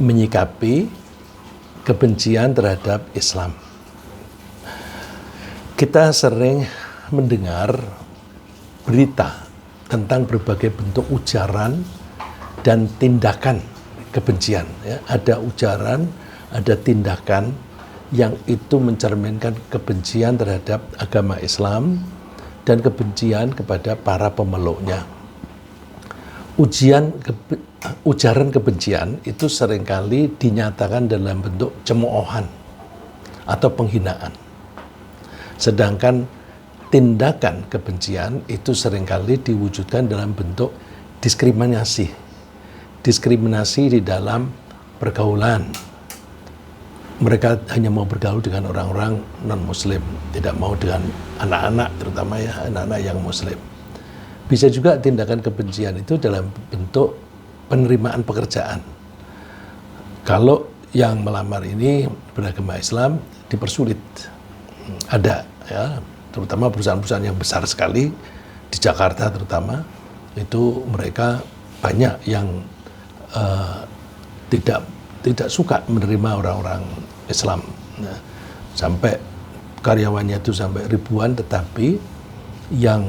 menyikapi kebencian terhadap Islam. Kita sering mendengar berita tentang berbagai bentuk ujaran dan tindakan kebencian. Ya. Ada ujaran, ada tindakan yang itu mencerminkan kebencian terhadap agama Islam dan kebencian kepada para pemeluknya. Ujaran kebencian itu seringkali dinyatakan dalam bentuk cemoohan atau penghinaan. Sedangkan tindakan kebencian itu seringkali diwujudkan dalam bentuk diskriminasi. Diskriminasi di dalam pergaulan. Mereka hanya mau bergaul dengan orang-orang non-muslim, tidak mau dengan anak-anak, terutama ya anak-anak yang muslim. Bisa juga tindakan kebencian itu dalam bentuk penerimaan pekerjaan. Kalau yang melamar ini beragama Islam dipersulit. Ada ya, terutama perusahaan-perusahaan yang besar sekali di Jakarta terutama, itu mereka banyak yang tidak suka menerima orang-orang Islam. Nah, sampai karyawannya itu sampai ribuan, tetapi yang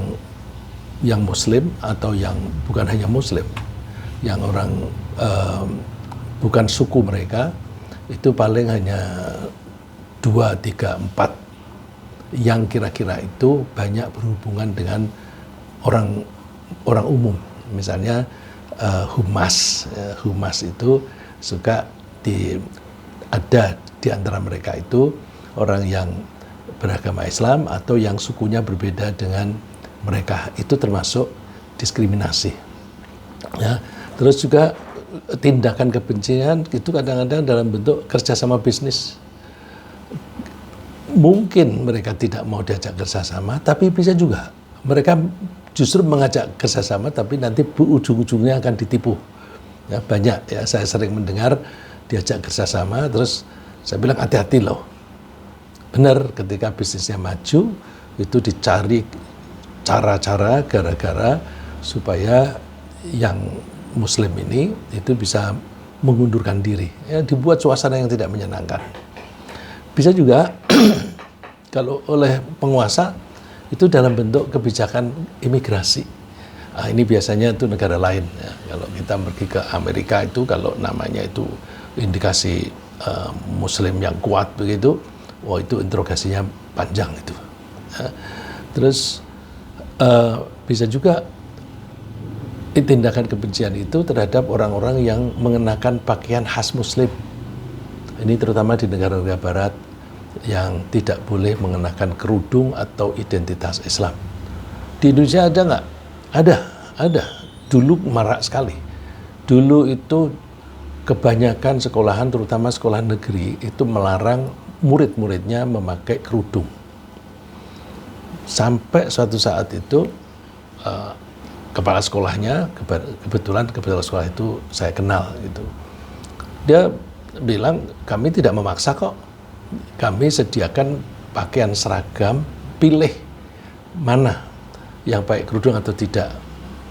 Muslim atau yang bukan hanya Muslim, yang orang bukan suku mereka, itu paling hanya 2, 3, 4 yang kira-kira itu banyak berhubungan dengan orang umum. Misalnya humas itu suka ada di antara mereka itu orang yang beragama Islam atau yang sukunya berbeda dengan mereka, itu termasuk diskriminasi. Ya, terus juga tindakan kebencian itu kadang-kadang dalam bentuk kerjasama bisnis. Mungkin mereka tidak mau diajak kerjasama, tapi bisa juga mereka justru mengajak kerjasama, tapi nanti ujung-ujungnya akan ditipu. Ya, banyak ya, saya sering mendengar diajak kerjasama, terus saya bilang hati-hati loh. Benar, ketika bisnisnya maju, itu dicari cara-cara gara-gara supaya yang Muslim ini itu bisa mengundurkan diri. Ya, dibuat suasana yang tidak menyenangkan. Bisa juga kalau oleh penguasa itu dalam bentuk kebijakan imigrasi. Nah, ini biasanya itu negara lain. Ya. Kalau kita pergi ke Amerika itu kalau namanya itu indikasi Muslim yang kuat begitu, wah itu interogasinya panjang itu. Ya. Terus bisa juga tindakan kebencian itu terhadap orang-orang yang mengenakan pakaian khas Muslim. Ini terutama di negara-negara Barat yang tidak boleh mengenakan kerudung atau identitas Islam. Di Indonesia ada nggak? Ada. Dulu marak sekali. Dulu itu kebanyakan sekolahan, terutama sekolah negeri, itu melarang murid-muridnya memakai kerudung. Sampai suatu saat itu kepala sekolahnya, kebetulan kepala sekolah itu saya kenal gitu. Dia bilang, kami tidak memaksa kok. Kami sediakan pakaian seragam, pilih mana yang pakai kerudung atau tidak.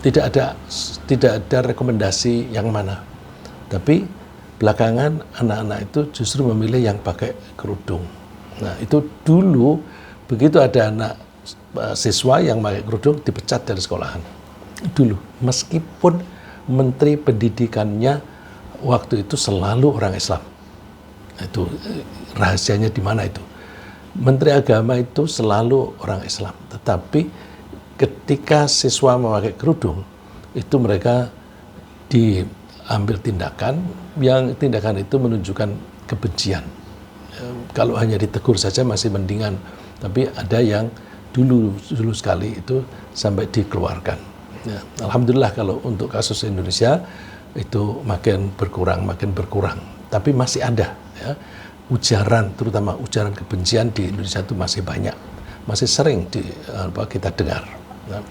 Tidak ada rekomendasi yang mana. Tapi belakangan anak-anak itu justru memilih yang pakai kerudung. Nah, itu dulu begitu ada anak siswa yang pakai kerudung dipecat dari sekolahan. Dulu, meskipun menteri pendidikannya waktu itu selalu orang Islam. Itu rahasianya di mana itu? Menteri agama itu selalu orang Islam, tetapi ketika siswa memakai kerudung, itu mereka diambil tindakan, yang tindakan itu menunjukkan kebencian. Kalau hanya ditegur saja masih mendingan, tapi ada yang dulu sekali itu sampai dikeluarkan. Ya, alhamdulillah kalau untuk kasus Indonesia itu makin berkurang, tapi masih ada ya, ujaran, terutama ujaran kebencian di Indonesia itu masih banyak, masih sering kita dengar. Nah,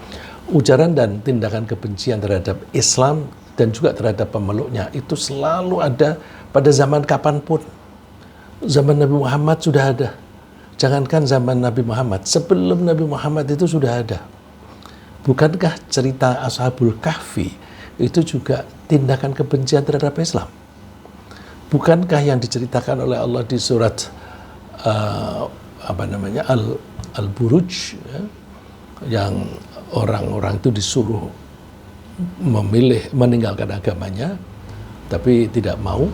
ujaran dan tindakan kebencian terhadap Islam dan juga terhadap pemeluknya itu selalu ada pada zaman kapanpun. Zaman Nabi Muhammad sudah ada. Jangankan zaman Nabi Muhammad, sebelum Nabi Muhammad itu sudah ada. Bukankah cerita Ashabul Kahfi itu juga tindakan kebencian terhadap Islam? Bukankah yang diceritakan oleh Allah di surat Al-Buruj, ya, yang orang-orang itu disuruh memilih meninggalkan agamanya, tapi tidak mau.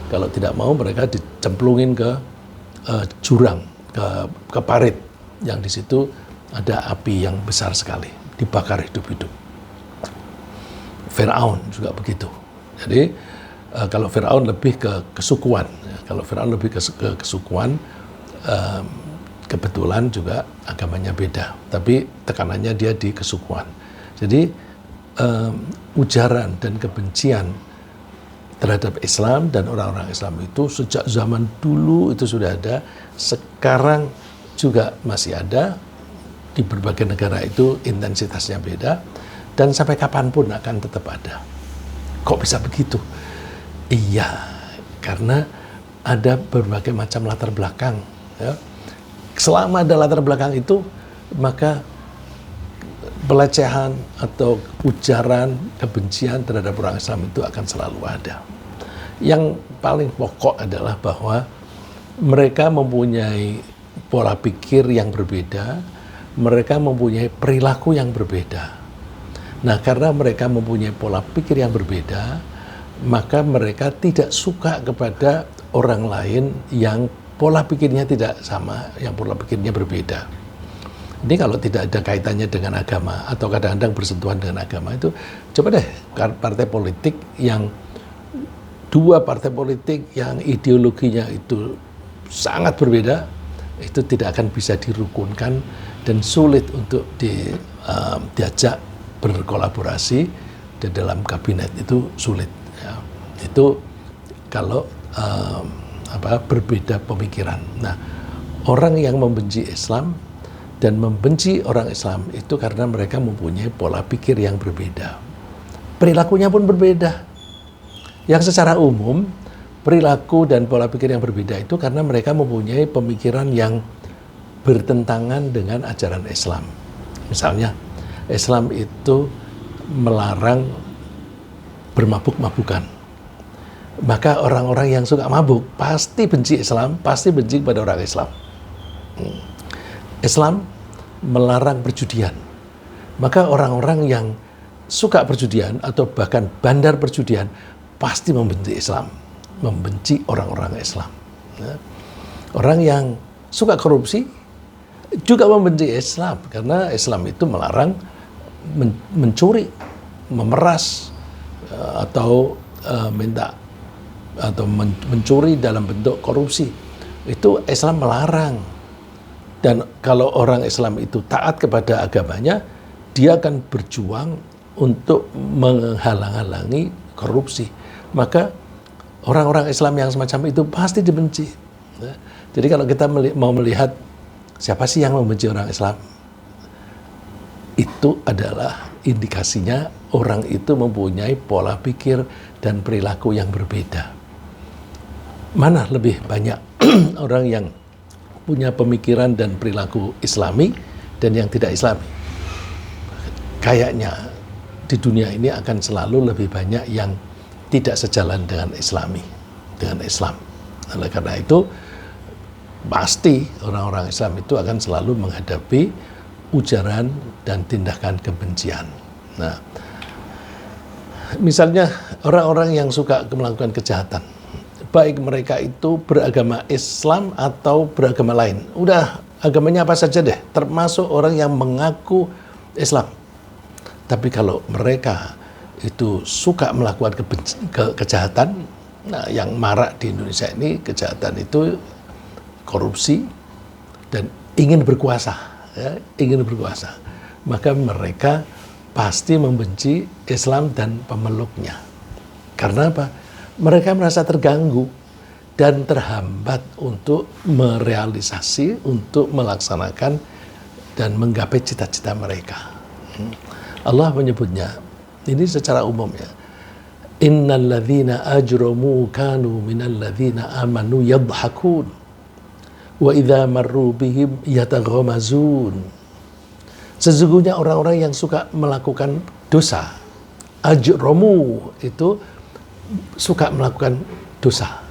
Kalau tidak mau, mereka dicemplungin ke jurang, ke parit, yang di situ ada api yang besar sekali, dibakar hidup-hidup. Firaun juga begitu. Jadi kalau Firaun lebih ke kesukuan, ya, kalau Firaun lebih ke kesukuan, kebetulan juga agamanya beda, tapi tekanannya dia di kesukuan. Jadi ujaran dan kebencian terhadap Islam dan orang-orang Islam itu sejak zaman dulu itu sudah ada, sekarang juga masih ada, di berbagai negara itu intensitasnya beda, dan sampai kapanpun akan tetap ada. Kok bisa begitu? Iya, karena ada berbagai macam latar belakang, ya. Selama ada latar belakang itu, maka pelecehan atau ujaran kebencian terhadap orang Islam itu akan selalu ada. Yang paling pokok adalah bahwa mereka mempunyai pola pikir yang berbeda, mereka mempunyai perilaku yang berbeda. Nah, karena mereka mempunyai pola pikir yang berbeda, maka mereka tidak suka kepada orang lain yang pola pikirnya tidak sama, yang pola pikirnya berbeda. Ini kalau tidak ada kaitannya dengan agama atau kadang-kadang bersentuhan dengan agama, itu coba deh partai politik yang dua partai politik yang ideologinya itu sangat berbeda, itu tidak akan bisa dirukunkan dan sulit untuk diajak berkolaborasi di dalam kabinet, itu sulit, ya. Itu kalau berbeda pemikiran. Nah, orang yang membenci Islam dan membenci orang Islam itu karena mereka mempunyai pola pikir yang berbeda. Perilakunya pun berbeda. Yang secara umum, perilaku dan pola pikir yang berbeda itu karena mereka mempunyai pemikiran yang bertentangan dengan ajaran Islam. Misalnya, Islam itu melarang bermabuk-mabukan. Maka orang-orang yang suka mabuk pasti benci Islam, pasti benci kepada orang Islam. Islam melarang perjudian. Maka orang-orang yang suka perjudian atau bahkan bandar perjudian pasti membenci Islam, membenci orang-orang Islam. Orang yang suka korupsi juga membenci Islam, karena Islam itu melarang mencuri, memeras, atau minta atau mencuri dalam bentuk korupsi. Itu Islam melarang. Dan kalau orang Islam itu taat kepada agamanya, dia akan berjuang untuk menghalang-halangi korupsi. Maka orang-orang Islam yang semacam itu pasti dibenci. Jadi kalau kita mau melihat siapa sih yang membenci orang Islam, itu adalah indikasinya orang itu mempunyai pola pikir dan perilaku yang berbeda. Mana lebih banyak orang yang punya pemikiran dan perilaku Islami dan yang tidak Islami? Kayaknya di dunia ini akan selalu lebih banyak yang tidak sejalan dengan Islami, dengan Islam. Oleh karena itu, pasti orang-orang Islam itu akan selalu menghadapi ujaran dan tindakan kebencian. Nah, misalnya orang-orang yang suka melakukan kejahatan, baik mereka itu beragama Islam atau beragama lain, udah agamanya apa saja deh, termasuk orang yang mengaku Islam. Tapi kalau mereka itu suka melakukan kejahatan, nah yang marak di Indonesia ini kejahatan itu korupsi dan ingin berkuasa, ya, ingin berkuasa, maka mereka pasti membenci Islam dan pemeluknya. Karena apa? Mereka merasa terganggu dan terhambat untuk merealisasi, untuk melaksanakan dan menggapai cita-cita mereka. Allah menyebutnya ini secara umum, ya. Innal ladzina ajramu kanu minal ladzina amanu yadhakun wa idza marru bihim yataghamazun. Sesungguhnya orang-orang yang suka melakukan dosa, ajramu itu suka melakukan dosa.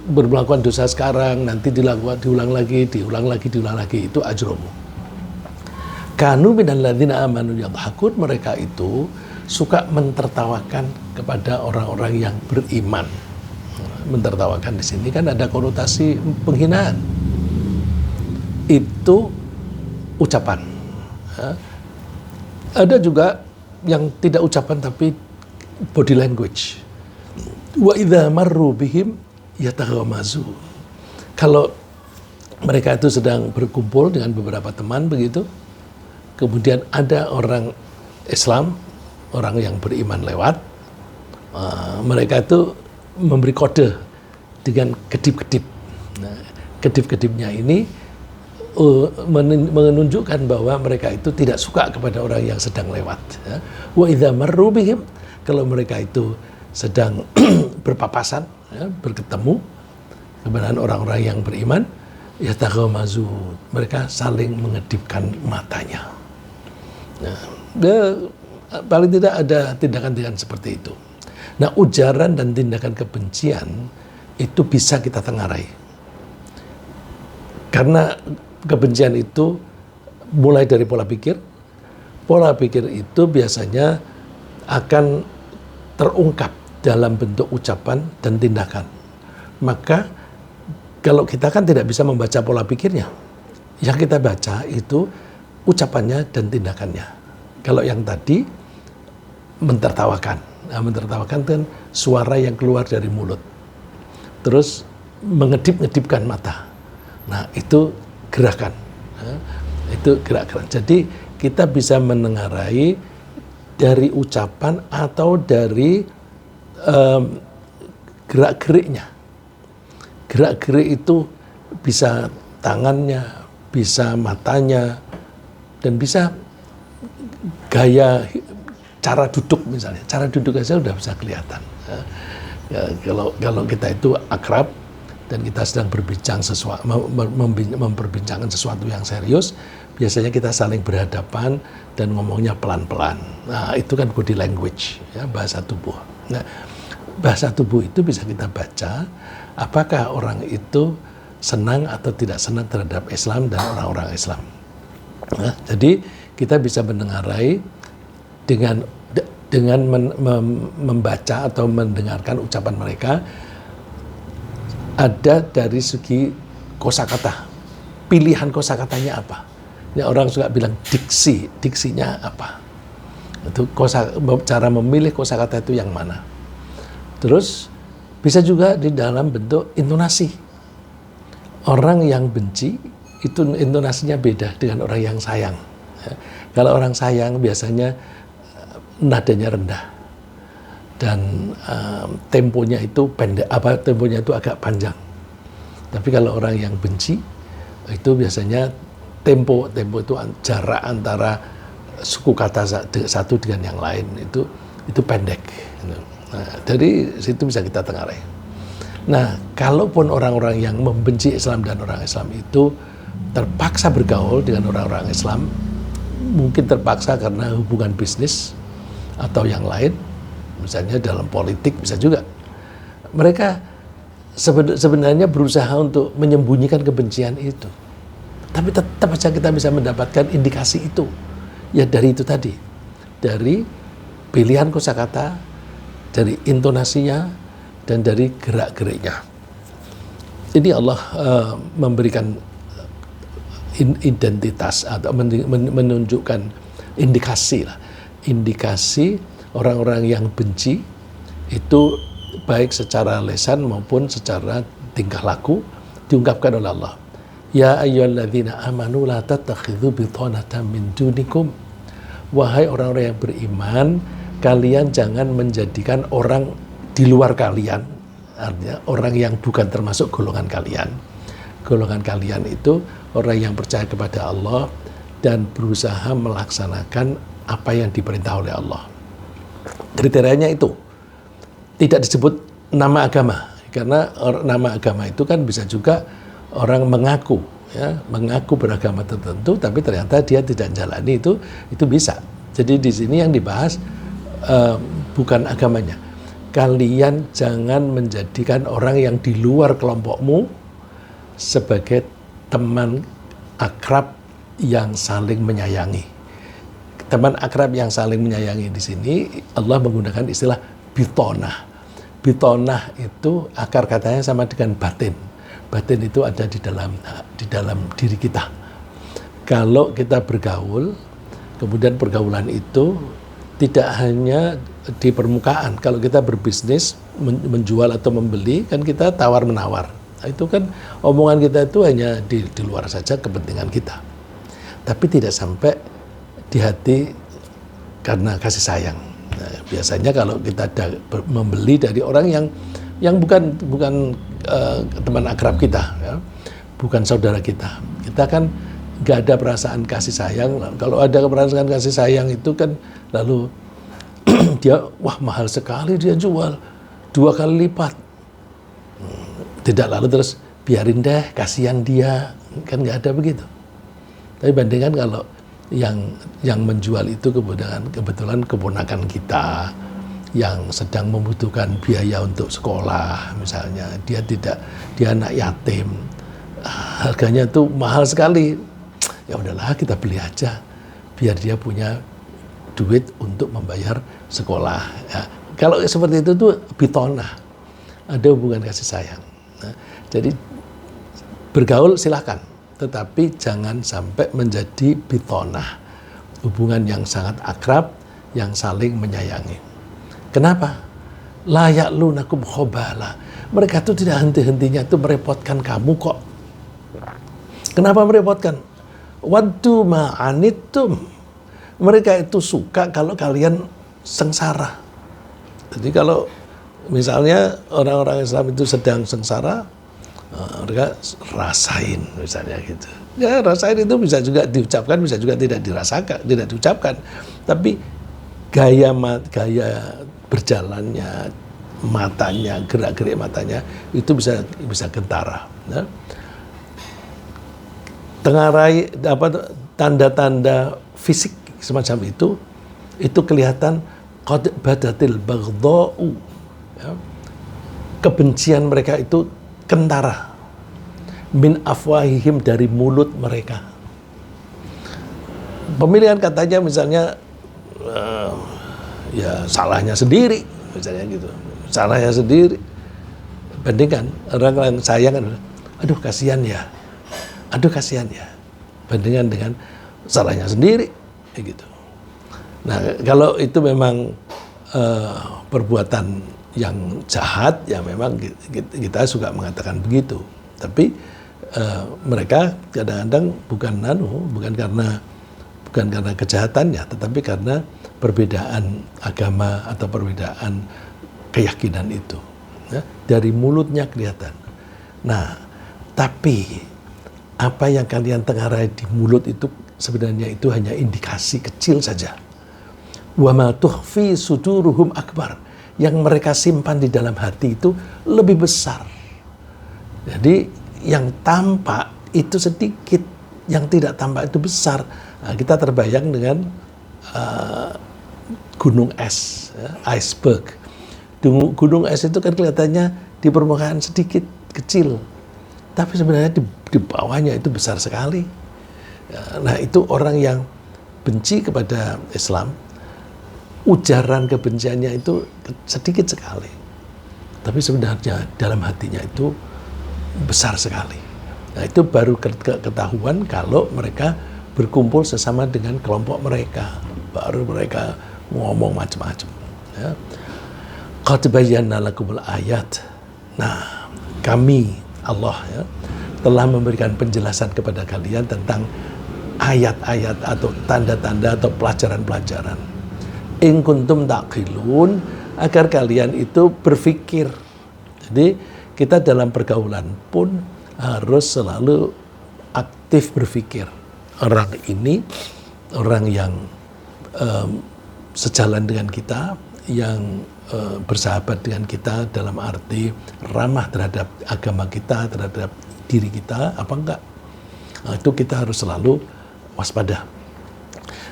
melakukan dosa sekarang, nanti diulang lagi, itu ajromu. Kanu minal ladzina amanu yadhakun, mereka itu suka mentertawakan kepada orang-orang yang beriman. Mentertawakan di sini kan ada konotasi penghinaan. Itu ucapan. Ada juga yang tidak ucapan tapi body language. Wa idza marru bihim yataghamazu. Kalau mereka itu sedang berkumpul dengan beberapa teman begitu, kemudian ada orang Islam, orang yang beriman lewat, mereka itu memberi kode dengan kedip-kedip. Nah, kedip-kedipnya ini menunjukkan bahwa mereka itu tidak suka kepada orang yang sedang lewat. Wa idza marru bihim, kalau mereka itu sedang berpapasan, berketemu kebenaran orang-orang yang beriman, yataghamazu, mereka saling mengedipkan matanya. Nah, paling tidak ada tindakan-tindakan seperti itu. Nah, ujaran dan tindakan kebencian itu bisa kita tengarai. Karena kebencian itu mulai dari pola pikir. Pola pikir itu biasanya akan terungkap dalam bentuk ucapan dan tindakan. Maka kalau kita kan tidak bisa membaca pola pikirnya, yang kita baca itu ucapannya dan tindakannya. Kalau yang tadi mentertawakan, mentertawakan kan suara yang keluar dari mulut, terus mengedip-ngedipkan mata. Nah, itu gerakan, itu gerak-gerak. Jadi kita bisa menengarai dari ucapan atau dari gerak-geriknya. Gerak-gerik itu bisa tangannya, bisa matanya, dan bisa gaya cara duduk misalnya. Cara duduk aja udah bisa kelihatan. Ya, kalau kita itu akrab dan kita sedang berbincang sesuatu, memperbincangkan sesuatu yang serius, biasanya kita saling berhadapan dan ngomongnya pelan-pelan. Nah, itu kan body language, ya, bahasa tubuh. Nah, bahasa tubuh itu bisa kita baca apakah orang itu senang atau tidak senang terhadap Islam dan orang-orang Islam. Nah, jadi kita bisa mendengarai dengan membaca atau mendengarkan ucapan mereka. Ada dari segi kosakata, pilihan kosakatanya apa. Ya, orang suka bilang diksinya apa. Itu cara memilih kosakata itu yang mana. Terus bisa juga di dalam bentuk intonasi. Orang yang benci itu intonasinya beda dengan orang yang sayang. Kalau orang sayang biasanya nadanya rendah dan temponya itu pendek, temponya itu agak panjang. Tapi kalau orang yang benci itu biasanya tempo itu jarak antara suku kata satu dengan yang lain itu pendek. Nah, dari situ bisa kita tengarai. Nah, kalaupun orang-orang yang membenci Islam dan orang Islam itu terpaksa bergaul dengan orang-orang Islam, mungkin terpaksa karena hubungan bisnis atau yang lain, misalnya dalam politik bisa juga. Mereka sebenarnya berusaha untuk menyembunyikan kebencian itu. Tapi tetap saja kita bisa mendapatkan indikasi itu. Ya dari itu tadi. Dari pilihan kosakata, dari intonasinya, dan dari gerak-geriknya. Ini Allah memberikan identitas atau menunjukkan indikasi lah. Indikasi orang-orang yang benci itu baik secara lisan maupun secara tingkah laku diungkapkan oleh Allah. Ya ayyuhalladzina amanu la tattakhidhu bitanatan min dunikum. Wahai orang-orang yang beriman, kalian jangan menjadikan orang di luar kalian, artinya orang yang bukan termasuk golongan kalian. Golongan kalian itu orang yang percaya kepada Allah dan berusaha melaksanakan apa yang diperintah oleh Allah. Kriterianya itu tidak disebut nama agama, karena nama agama itu kan bisa juga orang mengaku, ya, mengaku beragama tertentu, tapi ternyata dia tidak jalani itu bisa. Jadi di sini yang dibahas bukan agamanya. kalian jangan menjadikan orang yang di luar kelompokmu sebagai teman akrab yang saling menyayangi. Teman akrab yang saling menyayangi di sini Allah menggunakan istilah bitonah. Bitonah itu akar katanya sama dengan batin. Batin itu ada di dalam diri kita. Kalau kita bergaul, kemudian pergaulan itu tidak hanya di permukaan. Kalau kita berbisnis, menjual atau membeli, kan kita tawar-menawar. Itu kan omongan kita itu hanya di luar saja kepentingan kita. Tapi tidak sampai di hati karena kasih sayang. Nah, biasanya kalau kita membeli dari orang yang bukan teman akrab kita, ya, bukan saudara kita kan nggak ada perasaan kasih sayang. Kalau ada perasaan kasih sayang itu kan lalu dia, wah mahal sekali dia jual 2 kali lipat. Tidak lalu terus biarin deh, kasihan dia, kan nggak ada begitu. Tapi bandingkan kalau yang menjual itu kebetulan keponakan kita yang sedang membutuhkan biaya untuk sekolah, misalnya dia anak yatim, harganya tuh mahal sekali. Ya udahlah kita beli aja biar dia punya duit untuk membayar sekolah. Ya, kalau seperti itu tuh bitonah, ada hubungan kasih sayang. Nah, jadi bergaul silahkan, tetapi jangan sampai menjadi bitonah, hubungan yang sangat akrab, yang saling menyayangi. Kenapa? Layak lunakum khobala. Mereka itu tidak henti-hentinya itu merepotkan kamu kok. Kenapa merepotkan? Waddu ma'anittum. Mereka itu suka kalau kalian sengsara. Jadi kalau misalnya orang-orang Islam itu sedang sengsara, mereka rasain misalnya gitu. Ya rasain itu bisa juga diucapkan, bisa juga tidak dirasakan, tidak diucapkan. Tapi gaya berjalannya, matanya, gerak-gerik matanya itu bisa gentara. Ya. Tengarai tanda-tanda fisik semacam itu kelihatan qad badatil baghdha'u. Ya. Kebencian mereka itu kentara min afwahihim, dari mulut mereka. Pemilihan katanya misalnya ya salahnya sendiri misalnya gitu, salahnya sendiri. Bandingkan orang yang sayang kan, aduh kasihan ya, bandingkan dengan salahnya sendiri kayak gitu. Nah kalau itu memang perbuatan yang jahat, ya memang kita suka mengatakan begitu. Tapi mereka kadang-kadang bukan karena kejahatannya, tetapi karena perbedaan agama atau perbedaan keyakinan itu. Ya, dari mulutnya kelihatan. Nah, tapi apa yang kalian tengarai di mulut itu sebenarnya itu hanya indikasi kecil saja. Wa ma tukhfi suduruhum akbar. Yang mereka simpan di dalam hati itu lebih besar. Jadi yang tampak itu sedikit, yang tidak tampak itu besar. Nah, kita terbayang dengan gunung es, ya, iceberg. Gunung es itu kan kelihatannya di permukaan sedikit, kecil. Tapi sebenarnya di bawahnya itu besar sekali. Nah itu orang yang benci kepada Islam, ujaran kebenciannya itu sedikit sekali. Tapi sebenarnya dalam hatinya itu besar sekali. Nah itu baru ketahuan kalau mereka berkumpul sesama dengan kelompok mereka. Baru mereka ngomong macam-macam. Ya. Qad bayyana lakumul ayat. Nah, kami Allah ya, telah memberikan penjelasan kepada kalian tentang ayat-ayat atau tanda-tanda atau pelajaran-pelajaran. In kuntum taqilun, agar kalian itu berpikir. Jadi kita dalam pergaulan pun harus selalu aktif berpikir. Orang ini orang yang sejalan dengan kita, yang bersahabat dengan kita dalam arti ramah terhadap agama kita, terhadap diri kita, apa enggak? Nah, itu kita harus selalu waspada.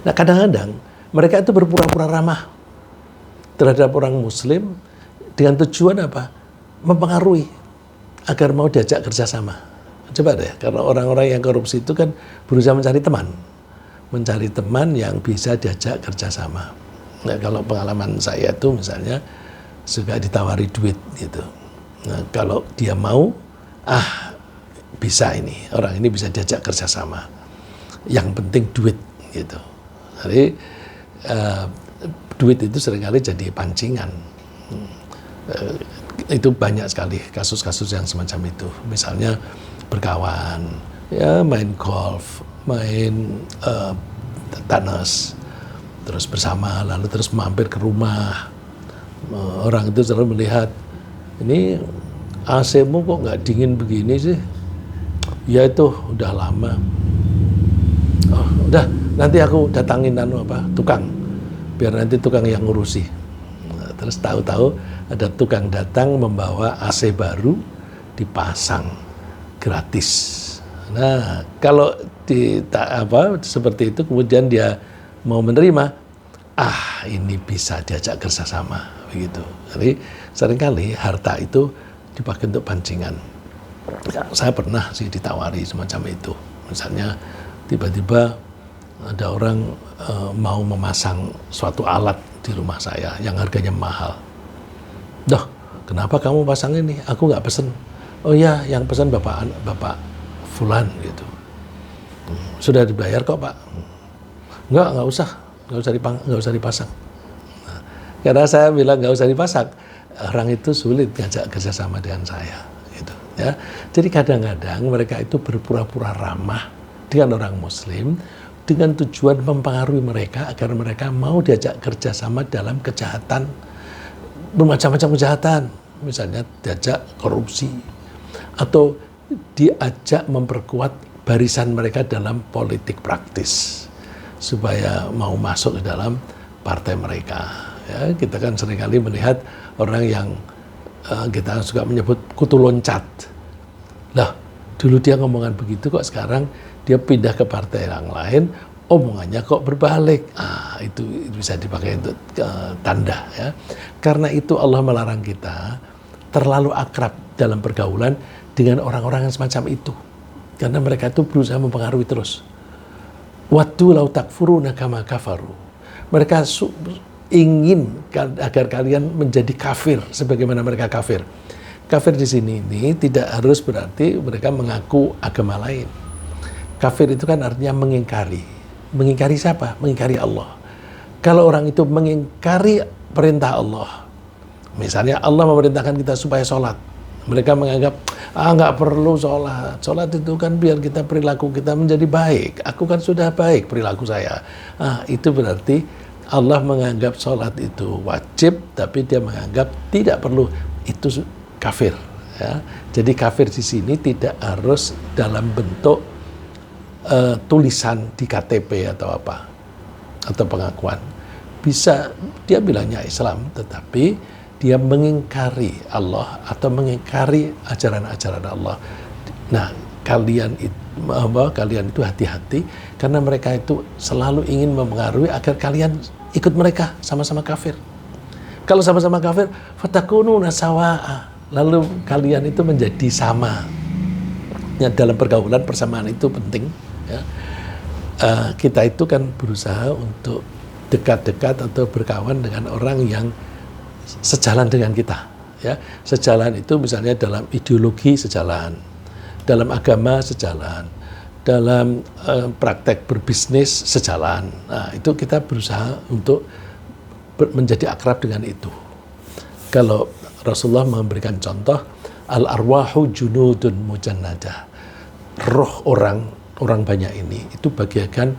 Nah, kadang-kadang mereka itu berpura-pura ramah terhadap orang Muslim dengan tujuan apa? Mempengaruhi agar mau diajak kerjasama. Coba deh, karena orang-orang yang korupsi itu kan berusaha mencari teman yang bisa diajak kerjasama. Nah, kalau pengalaman saya itu misalnya suka ditawari duit gitu. Nah, kalau dia mau, bisa ini, orang ini bisa diajak kerjasama. Yang penting duit gitu. Jadi duit itu seringkali jadi pancingan. Itu banyak sekali kasus-kasus yang semacam itu. Misalnya berkawan, ya main golf, main tenis, terus bersama, lalu terus mampir ke rumah. Orang itu selalu melihat, ini AC-mu kok nggak dingin begini sih? Ya itu udah lama. Oh, udah nanti aku datangin tukang, biar nanti tukang yang ngurusi. Nah, terus tahu-tahu ada tukang datang membawa AC baru dipasang gratis. Nah, kalau seperti itu kemudian dia mau menerima, ini bisa diajak kerjasama begitu. Jadi seringkali harta itu dipakai untuk pancingan. Ya, saya pernah sih ditawari semacam itu. Misalnya tiba-tiba ada orang mau memasang suatu alat di rumah saya yang harganya mahal. Dah, kenapa kamu pasang ini? Aku nggak pesen. Oh ya, yang pesan bapak Fulan gitu. Sudah dibayar kok Pak. Nggak usah dipasang. Nah, karena saya bilang nggak usah dipasang, orang itu sulit ngajak kerjasama dengan saya. Gitu, ya. Jadi kadang-kadang mereka itu berpura-pura ramah dengan orang Muslim dengan tujuan mempengaruhi mereka agar mereka mau diajak kerjasama dalam kejahatan, bermacam-macam kejahatan, misalnya diajak korupsi atau diajak memperkuat barisan mereka dalam politik praktis supaya mau masuk ke dalam partai mereka. Ya, kita kan seringkali melihat orang yang kita suka menyebut kutu loncat. Lah, dulu dia ngomongan begitu kok sekarang dia pindah ke partai yang lain, omongannya kok berbalik. Itu bisa dipakai untuk tanda ya. Karena itu Allah melarang kita terlalu akrab dalam pergaulan dengan orang-orang yang semacam itu. Karena mereka itu berusaha mempengaruhi terus. Waddu law takfuruna kama kafaru. Mereka ingin agar kalian menjadi kafir sebagaimana mereka kafir. Kafir di sini ini tidak harus berarti mereka mengaku agama lain. Kafir itu kan artinya mengingkari. Mengingkari siapa? Mengingkari Allah. Kalau orang itu mengingkari perintah Allah, misalnya Allah memerintahkan kita supaya sholat, mereka menganggap nggak perlu sholat. Sholat itu kan biar kita perilaku kita menjadi baik. Aku kan sudah baik perilaku saya. Itu berarti Allah menganggap sholat itu wajib, tapi dia menganggap tidak perlu. Itu kafir. Ya. Jadi kafir di sini tidak harus dalam bentuk tulisan di KTP atau apa, atau pengakuan. Bisa dia bilangnya Islam, tetapi dia mengingkari Allah atau mengingkari ajaran-ajaran Allah. Nah, kalian itu hati-hati karena mereka itu selalu ingin mempengaruhi agar kalian ikut mereka sama-sama kafir. Kalau sama-sama kafir, fatakununa sawa'a, lalu kalian itu menjadi sama. Ya, dalam pergaulan persamaan itu penting. Ya. Kita itu kan berusaha untuk dekat-dekat atau berkawan dengan orang yang sejalan dengan kita. Ya. Sejalan itu misalnya dalam ideologi sejalan, dalam agama sejalan, dalam praktek berbisnis sejalan. Nah, itu kita berusaha untuk menjadi akrab dengan itu. Kalau Rasulullah memberikan contoh, al-arwahu junudun mujannadah. Roh orang banyak ini itu bagaikan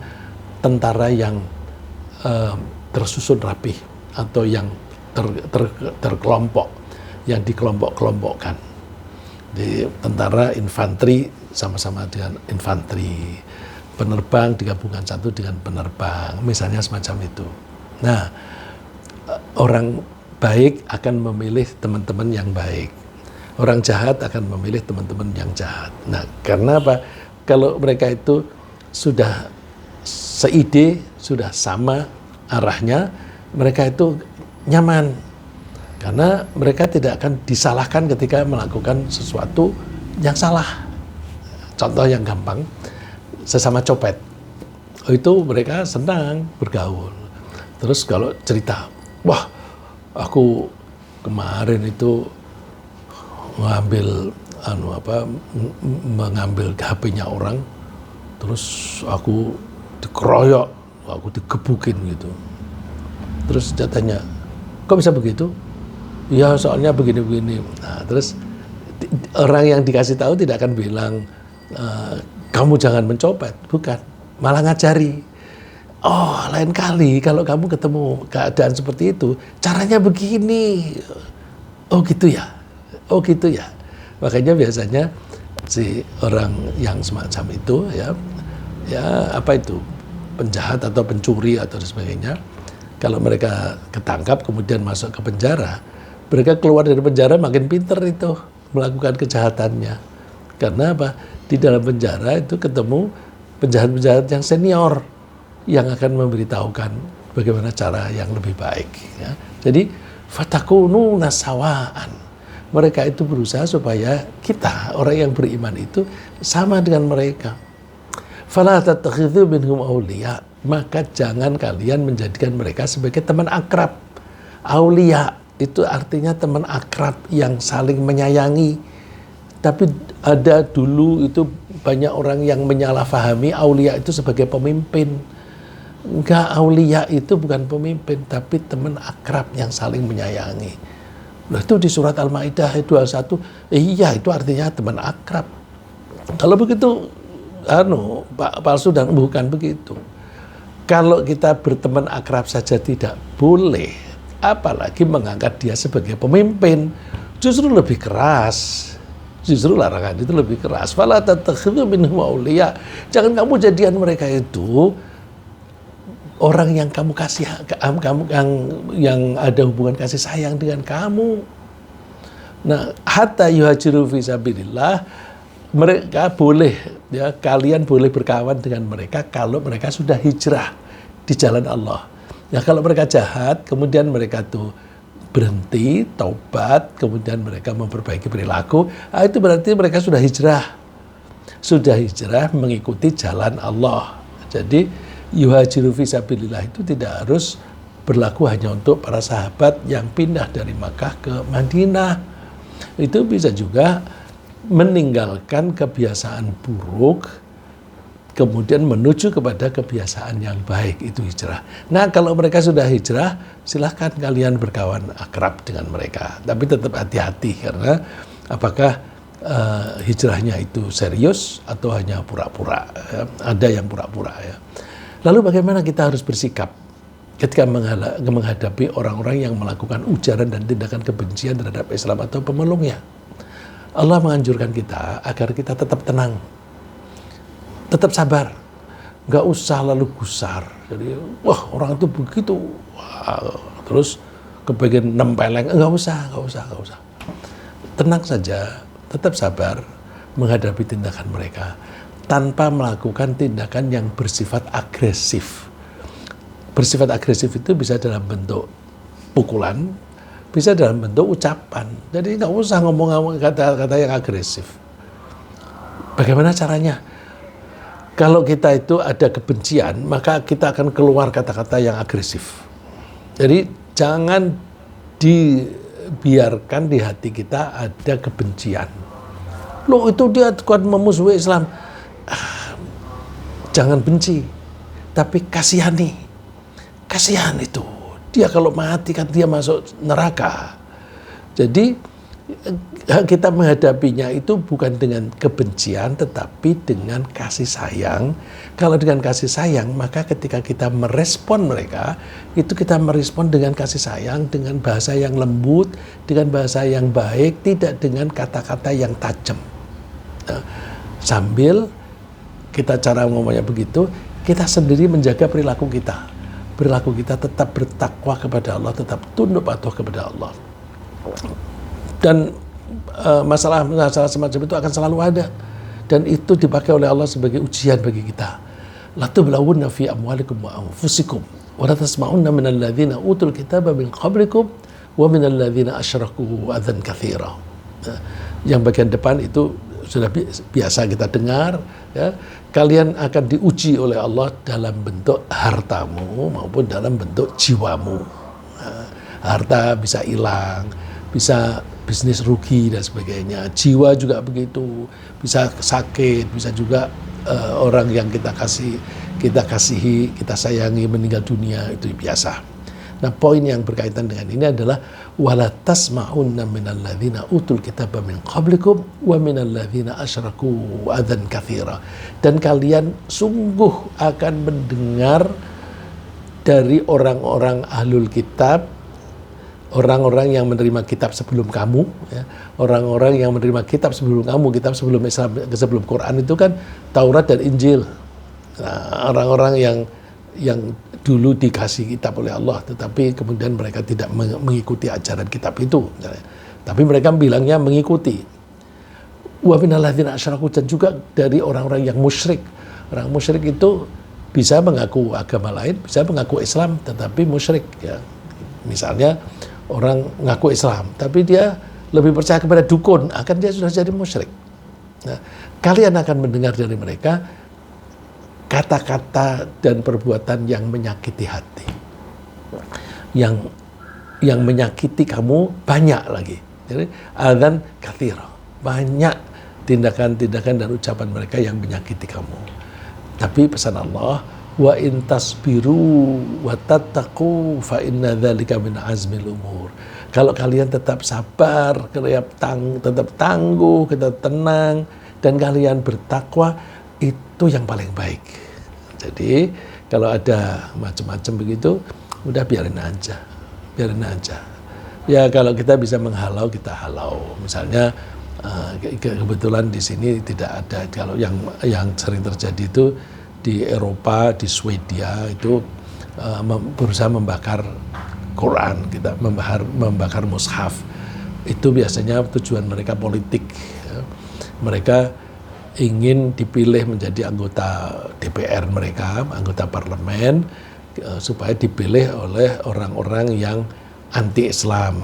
tentara yang tersusun rapih atau yang terkelompok, yang dikelompok-kelompokkan. Di tentara infanteri sama-sama dengan infanteri, penerbang digabungkan satu dengan penerbang, misalnya semacam itu. Nah, orang baik akan memilih teman-teman yang baik, orang jahat akan memilih teman-teman yang jahat. Nah, karena apa? Kalau mereka itu sudah seide, sudah sama arahnya, mereka itu nyaman. Karena mereka tidak akan disalahkan ketika melakukan sesuatu yang salah. Contoh yang gampang, sesama copet. Itu mereka senang bergaul. Terus kalau cerita, wah, aku kemarin itu mengambil HP-nya orang, terus aku dikeroyok, aku digebukin gitu. Terus dia tanya, kok bisa begitu? Ya soalnya begini-begini. Nah, terus orang yang dikasih tahu tidak akan bilang, kamu jangan mencopet, bukan, malah ngajari. Oh, lain kali kalau kamu ketemu keadaan seperti itu, caranya begini. Oh gitu ya, oh gitu ya. Makanya biasanya si orang yang semacam itu ya apa itu, penjahat atau pencuri atau sebagainya, kalau mereka ketangkap kemudian masuk ke penjara, mereka keluar dari penjara makin pinter itu melakukan kejahatannya. Karena apa? Di dalam penjara itu ketemu penjahat-penjahat yang senior yang akan memberitahukan bagaimana cara yang lebih baik. Ya. Jadi fatakununa sawaan. Mereka itu berusaha supaya kita orang yang beriman itu sama dengan mereka. Fala tattakhidhu minhum awliya, maka jangan kalian menjadikan mereka sebagai teman akrab. Aulia itu artinya teman akrab yang saling menyayangi. Tapi ada dulu itu banyak orang yang menyalahfahami aulia itu sebagai pemimpin. Enggak, aulia itu bukan pemimpin, tapi teman akrab yang saling menyayangi. Nah, itu di surat Al-Maidah ayat 21, iya itu artinya teman akrab. Kalau begitu, palsu dan bukan begitu. Kalau kita berteman akrab saja tidak boleh, apalagi mengangkat dia sebagai pemimpin, justru lebih keras. Justru larangan itu lebih keras. Fala tattakhidhu minhum awliya. Jangan kamu jadian mereka itu orang yang kamu kasih, yang ada hubungan kasih sayang dengan kamu. Nah, hatta yuhajiru fi sabilillah, mereka boleh, ya, kalian boleh berkawan dengan mereka kalau mereka sudah hijrah di jalan Allah. Ya, kalau mereka jahat, kemudian mereka tuh berhenti, taubat, kemudian mereka memperbaiki perilaku, itu berarti mereka sudah hijrah. Sudah hijrah mengikuti jalan Allah. Jadi yuhajiru fi sabilillah itu tidak harus berlaku hanya untuk para sahabat yang pindah dari Makkah ke Madinah. Itu bisa juga meninggalkan kebiasaan buruk kemudian menuju kepada kebiasaan yang baik, itu hijrah. Nah, kalau mereka sudah hijrah, silahkan kalian berkawan akrab dengan mereka. Tapi tetap hati-hati, karena apakah hijrahnya itu serius atau hanya pura-pura. Ya? Ada yang pura-pura. Ya. Lalu bagaimana kita harus bersikap ketika menghadapi orang-orang yang melakukan ujaran dan tindakan kebencian terhadap Islam atau pemeluknya? Allah menganjurkan kita agar kita tetap tenang, tetap sabar, nggak usah lalu gusar. Jadi, wah orang itu begitu, wah, terus kepengen nempeleng, nggak usah. Tenang saja, tetap sabar menghadapi tindakan mereka tanpa melakukan tindakan yang bersifat agresif. Bersifat agresif itu bisa dalam bentuk pukulan, bisa dalam bentuk ucapan. Jadi nggak usah ngomong kata-kata yang agresif. Bagaimana caranya? Kalau kita itu ada kebencian, maka kita akan keluar kata-kata yang agresif. Jadi jangan dibiarkan di hati kita ada kebencian. Loh, itu dia kuat memusuhi Islam. Jangan benci, tapi kasihani. Kasihan itu. Dia kalau mati kan dia masuk neraka. Jadi kita menghadapinya itu bukan dengan kebencian, tetapi dengan kasih sayang. Kalau dengan kasih sayang, maka ketika kita merespon mereka, itu kita merespon dengan kasih sayang, dengan bahasa yang lembut, dengan bahasa yang baik, tidak dengan kata-kata yang tajam. Nah, sambil kita cara ngomongnya begitu, kita sendiri menjaga perilaku kita. Perilaku kita tetap bertakwa kepada Allah, tetap tunduk patuh kepada Allah. Dan masalah semacam itu akan selalu ada, dan itu dipakai oleh Allah sebagai ujian bagi kita. La tublawunna fi amwalikum wa anfusikum wa la tasma'unna minal ladzina utul kitaba min qablikum wa minal ladzina asyraku adzan katsira. Nah, yang bagian depan itu sudah biasa kita dengar, ya. Kalian akan diuji oleh Allah dalam bentuk hartamu maupun dalam bentuk jiwamu. Nah, harta bisa hilang, bisa bisnis rugi dan sebagainya. Jiwa juga begitu, bisa sakit, bisa juga orang yang kita kasihi, kita sayangi meninggal dunia, itu biasa. Nah, poin yang berkaitan dengan ini adalah wala tasma'unna minal ladzina utul kitaba min qablikum wa minal ladzina asyraku adzan katsira. Dan kalian sungguh akan mendengar dari orang-orang ahlul kitab, orang-orang yang menerima kitab sebelum kamu, ya. Orang-orang yang menerima kitab sebelum kamu, kitab sebelum Islam, sebelum Quran itu kan Taurat dan Injil. Nah, orang-orang yang dulu dikasih kitab oleh Allah, tetapi kemudian mereka tidak mengikuti ajaran kitab itu. Tapi mereka bilangnya mengikuti. Wa minal ladzina asyraku, dan juga dari orang-orang yang musyrik. Orang musyrik itu bisa mengaku agama lain, bisa mengaku Islam, tetapi musyrik. Ya. Misalnya orang ngaku Islam, tapi dia lebih percaya kepada dukun, akan dia sudah jadi musyrik. Nah, kalian akan mendengar dari mereka kata-kata dan perbuatan yang menyakiti hati, yang menyakiti kamu banyak lagi. Jadi adzan katsira, banyak tindakan-tindakan dan ucapan mereka yang menyakiti kamu. Tapi pesan Allah, wa in tasbiru wa tattaqu fa inna dzalika min azmil umur. Kalau kalian tetap sabar, tetap tangguh, tetap tenang, dan kalian bertakwa, itu yang paling baik. Jadi kalau ada macam-macam begitu, udah biarin aja. Ya kalau kita bisa menghalau, kita halau. Misalnya kebetulan di sini tidak ada. Kalau yang sering terjadi itu di Eropa, di Swedia itu berusaha membakar Quran, kita membakar mushaf. Itu biasanya tujuan mereka politik. Ya. Mereka ingin dipilih menjadi anggota DPR mereka, anggota parlemen, supaya dipilih oleh orang-orang yang anti-Islam.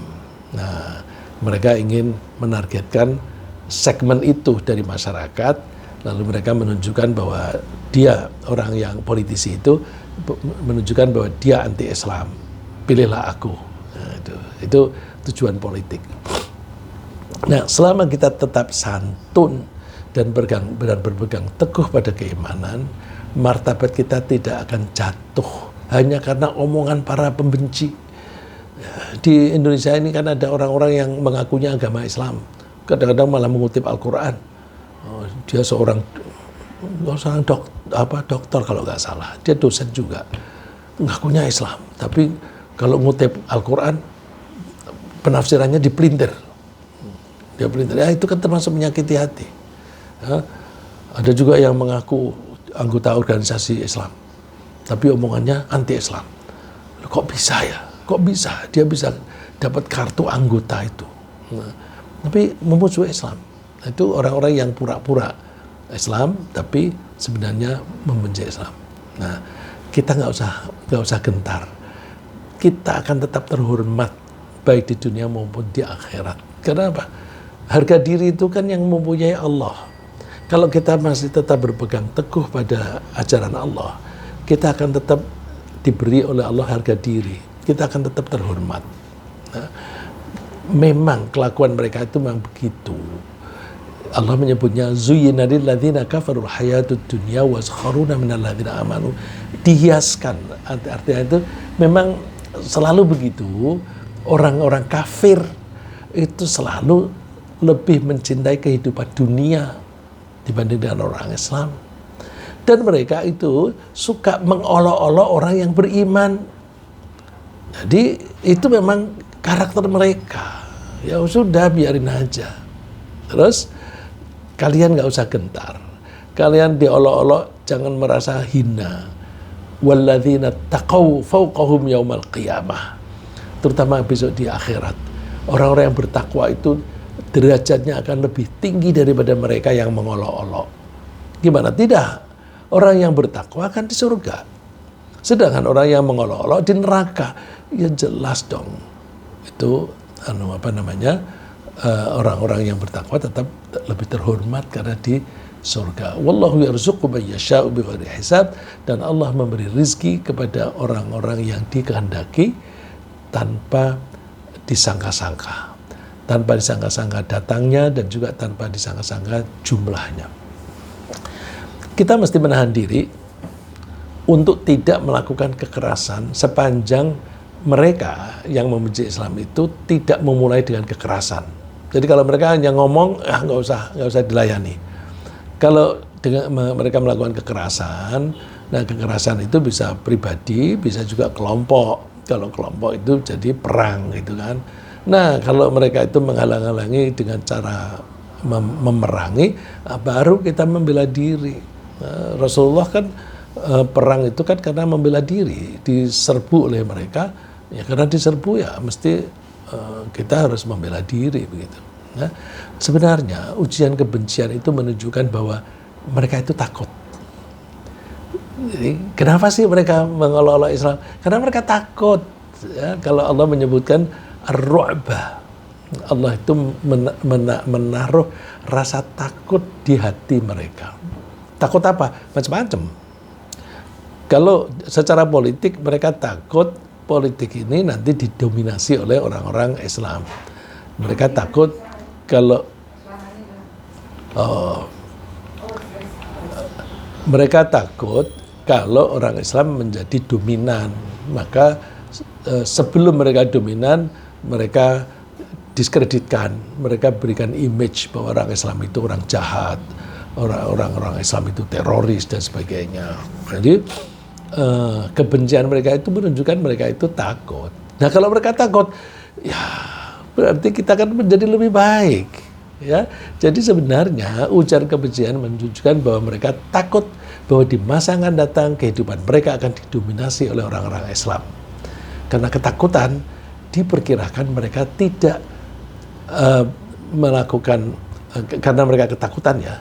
Nah, mereka ingin menargetkan segmen itu dari masyarakat, lalu mereka menunjukkan bahwa dia, orang yang politisi itu, menunjukkan bahwa dia anti-Islam. Pilihlah aku. Nah, itu tujuan politik. Nah, selama kita tetap santun dan berpegang teguh pada keimanan, martabat kita tidak akan jatuh hanya karena omongan para pembenci. Di Indonesia ini kan ada orang-orang yang mengakunya agama Islam, kadang-kadang malah mengutip Al-Quran. Dia seorang dokter kalau nggak salah, dia dosen juga, mengakunya Islam, tapi kalau mengutip Al-Quran, penafsirannya dipelintir. Ya, itu kan termasuk menyakiti hati. Ya, ada juga yang mengaku anggota organisasi Islam, tapi omongannya anti-Islam. Kok bisa ya? Kok bisa? Dia bisa dapat kartu anggota itu. Nah, tapi memusuhi Islam. Itu orang-orang yang pura-pura Islam, tapi sebenarnya membenci Islam. Nah, kita nggak usah gentar. Kita akan tetap terhormat baik di dunia maupun di akhirat. Karena apa? Harga diri itu kan yang mempunyai Allah. Kalau kita masih tetap berpegang teguh pada ajaran Allah, kita akan tetap diberi oleh Allah harga diri. Kita akan tetap terhormat. Nah, memang kelakuan mereka itu memang begitu. Allah menyebutnya zuyyina lil ladzina kafarul hayatud dunya waskharuna minal ladzina amanu. Dihiaskan. Artinya itu memang selalu begitu. Orang-orang kafir itu selalu lebih mencintai kehidupan dunia dibanding dengan orang Islam. Dan mereka itu suka mengolok-olok orang yang beriman. Jadi itu memang karakter mereka. Ya sudah, biarin aja. Terus kalian nggak usah gentar. Kalian diolok-olok, jangan merasa hina. Walladzina taqaw fawqahum yaumal qiyamah. Terutama besok di akhirat. Orang-orang yang bertakwa itu derajatnya akan lebih tinggi daripada mereka yang mengolok-olok. Gimana? Tidak. Orang yang bertakwa akan di surga. Sedangkan orang yang mengolok-olok di neraka. Ya jelas dong. itu orang-orang yang bertakwa tetap lebih terhormat karena di surga. Wallahu yarzuqu man yasha'u bighairi hisab, dan Allah memberi rizki kepada orang-orang yang dikehendaki tanpa disangka-sangka. Tanpa disangka-sangka datangnya dan juga tanpa disangka-sangka jumlahnya. Kita mesti menahan diri untuk tidak melakukan kekerasan sepanjang mereka yang membenci Islam itu tidak memulai dengan kekerasan. Jadi kalau mereka hanya ngomong, nggak usah dilayani. Kalau mereka melakukan kekerasan, nah kekerasan itu bisa pribadi, bisa juga kelompok. Kalau kelompok itu jadi perang gitu kan. Nah kalau mereka itu menghalang-halangi dengan cara memerangi, baru kita membela diri. Rasulullah kan perang itu kan karena membela diri, diserbu oleh mereka, ya karena diserbu ya mesti kita harus membela diri begitu. Nah, sebenarnya ujian kebencian itu menunjukkan bahwa mereka itu takut. Jadi, kenapa sih mereka mengolok-olok Islam? Karena mereka takut. Ya, kalau Allah menyebutkan ar-ru'bah, Allah itu menaruh rasa takut di hati mereka. Takut apa? Macam-macam. Kalau secara politik mereka takut politik ini nanti didominasi oleh orang-orang Islam. Mereka takut kalau mereka takut kalau orang Islam menjadi dominan, maka sebelum mereka dominan, mereka diskreditkan, mereka berikan image bahwa orang Islam itu orang jahat, orang Islam itu teroris dan sebagainya. Jadi kebencian mereka itu menunjukkan mereka itu takut. Nah kalau mereka takut, ya berarti kita akan menjadi lebih baik. Ya, jadi sebenarnya ujar kebencian menunjukkan bahwa mereka takut bahwa di masa akan datang kehidupan mereka akan didominasi oleh orang-orang Islam. Karena ketakutan diperkirakan mereka tidak melakukan, karena mereka ketakutan ya,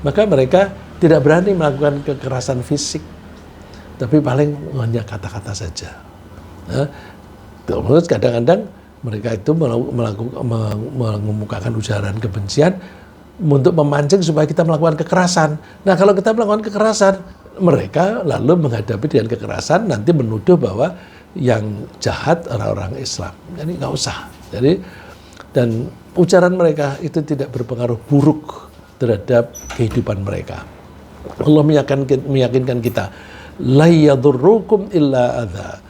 maka mereka tidak berani melakukan kekerasan fisik, tapi paling hanya kata-kata saja. Nah, terus kadang-kadang mereka itu mengemukakan ujaran kebencian untuk memancing supaya kita melakukan kekerasan. Nah kalau kita melakukan kekerasan, mereka lalu menghadapi dengan kekerasan, nanti menuduh bahwa yang jahat orang-orang Islam. Jadi nggak usah. Jadi dan ucapan mereka itu tidak berpengaruh buruk terhadap kehidupan mereka. Allah meyakinkan kita, la yadurrukum illa adza.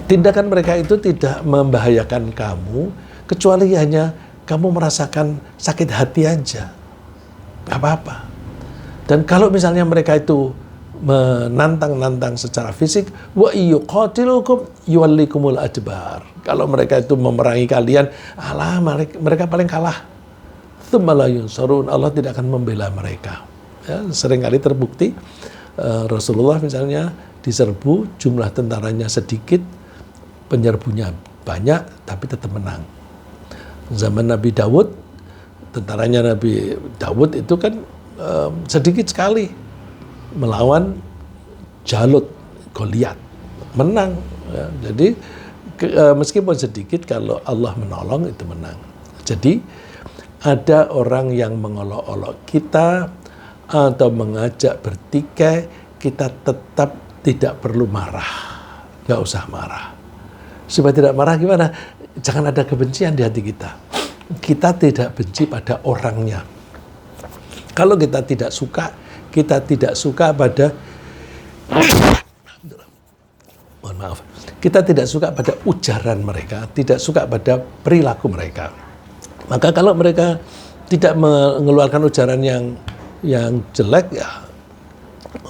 Tindakan mereka itu tidak membahayakan kamu, kecuali hanya kamu merasakan sakit hati aja. Gak apa-apa. Dan kalau misalnya mereka itu menantang-nantang secara fisik, wa yuqatilukum yuwallikumul adbar. Kalau mereka itu memerangi kalian, mereka paling kalah. Tsumma la yunsarun, Allah tidak akan membela mereka. Ya, seringkali terbukti Rasulullah misalnya diserbu, jumlah tentaranya sedikit, penyerbunya banyak, tapi tetap menang. Zaman Nabi Daud, tentaranya Nabi Daud itu kan sedikit sekali melawan Jalut, Goliat, menang. Ya. Jadi meskipun sedikit, kalau Allah menolong itu menang. Jadi ada orang yang mengolok-olok kita atau mengajak bertikai, kita tetap tidak perlu marah, nggak usah marah. Supaya tidak marah gimana? Jangan ada kebencian di hati kita. Kita tidak benci pada orangnya. Kalau kita tidak suka pada mohon maaf, kita tidak suka pada ujaran mereka, tidak suka pada perilaku mereka. Maka kalau mereka tidak mengeluarkan ujaran yang jelek, ya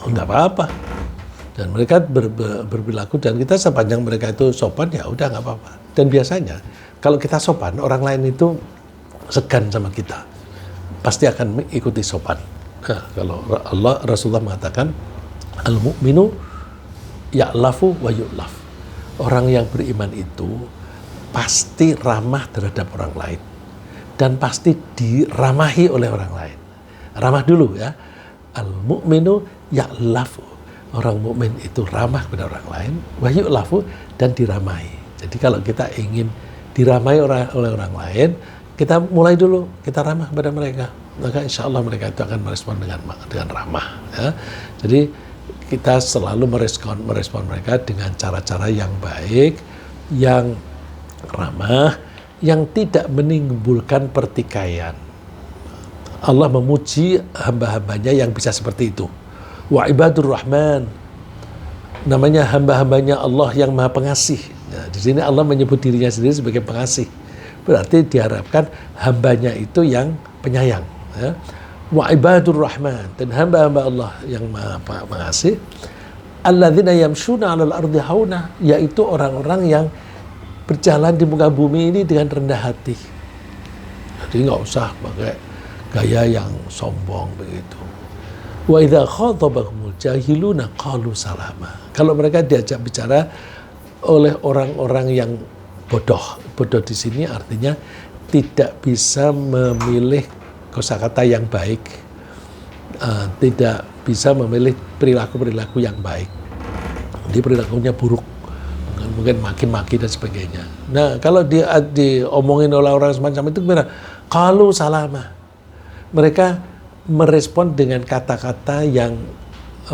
nggak apa-apa. Dan mereka berperilaku, dan kita sepanjang mereka itu sopan, ya udah nggak apa-apa. Dan biasanya kalau kita sopan, orang lain itu segan sama kita, pasti akan mengikuti sopan. Nah, kalau Rasulullah mengatakan al-mu'minu ya'lafu wa yu'laf. Orang yang beriman itu pasti ramah terhadap orang lain dan pasti diramahi oleh orang lain. Ramah dulu ya. Al-mu'minu ya'lafu. Orang mukmin itu ramah kepada orang lain, wa yu'lafu, dan diramahi. Jadi kalau kita ingin diramai oleh orang lain, kita mulai dulu, kita ramah pada mereka. Maka insya Allah mereka itu akan merespon dengan ramah. Ya. Jadi kita selalu merespon mereka dengan cara-cara yang baik, yang ramah, yang tidak menimbulkan pertikaian. Allah memuji hamba-hambanya yang bisa seperti itu. Wa ibadur rahman, namanya hamba-hambanya Allah yang maha pengasih. Ya, di sini Allah menyebut dirinya sendiri sebagai pengasih. Berarti diharapkan hambanya itu yang penyayang. Ya. Wa ibadur rahman, dan hamba-hamba Allah yang maha pengasih. Alladzina yamshuna 'alal ardi hauna, yaitu orang-orang yang berjalan di muka bumi ini dengan rendah hati. Jadi nggak usah pakai gaya yang sombong begitu. Wa idza khatabahumul jahiluna qalu salama. Kalau mereka diajak bicara oleh orang-orang yang bodoh. Bodoh di sini artinya tidak bisa memilih kosakata yang baik, tidak bisa memilih perilaku-perilaku yang baik. Jadi perilakunya buruk, mungkin maki-maki dan sebagainya. Nah, kalau diomongin oleh orang semacam itu gimana? Qalu salama. Mereka merespon dengan kata-kata yang